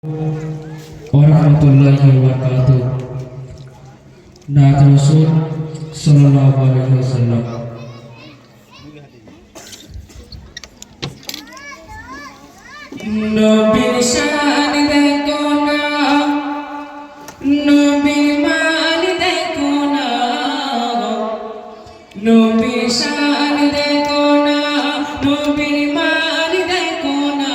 warahmatullahi wabarakatuh. Nabi Rasul sallallahu alaihi wasallam. Nabir শান দেখো না, নবীর মান দেখো না, নবীর শান দেখো না, নবীর মান দেখো না,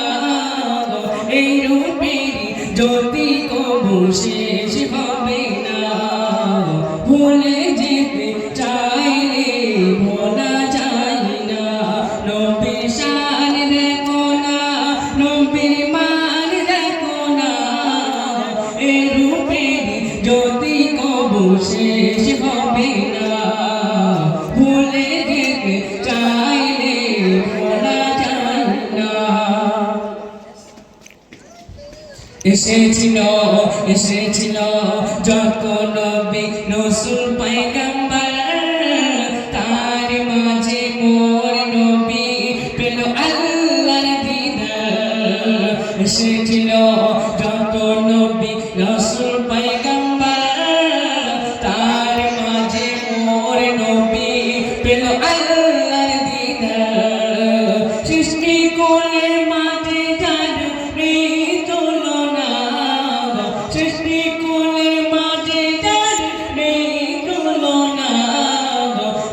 এই রূপের জ্যোতি কবু শেষ হবে না, ভুলে যেতে চাইলে ভোলা যায় না, নবীর শান দেখো না, নবীর মান দেখো না, এই রূপের জ্যোতি কবু শেষ হবে না, ভুলে যেতে চাইলে ভোলা যায় না। এসেছিল যত নবী রাসূল পয়গম্বর, তার মাঝে মোর নবী পেল আল্লাহর দিদার। এসেছিল যত নবী রাসূল পয়গম্বর, তার মাঝে মোর নবী পেল আল্লাহর দিদার। সৃষ্টি কোলের মাঝে জাদু তুলনা, সৃষ্টি কোলের মাঝে জাদু তুলনা,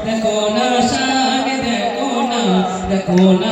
দেখো না শান দেখো না, দেখো না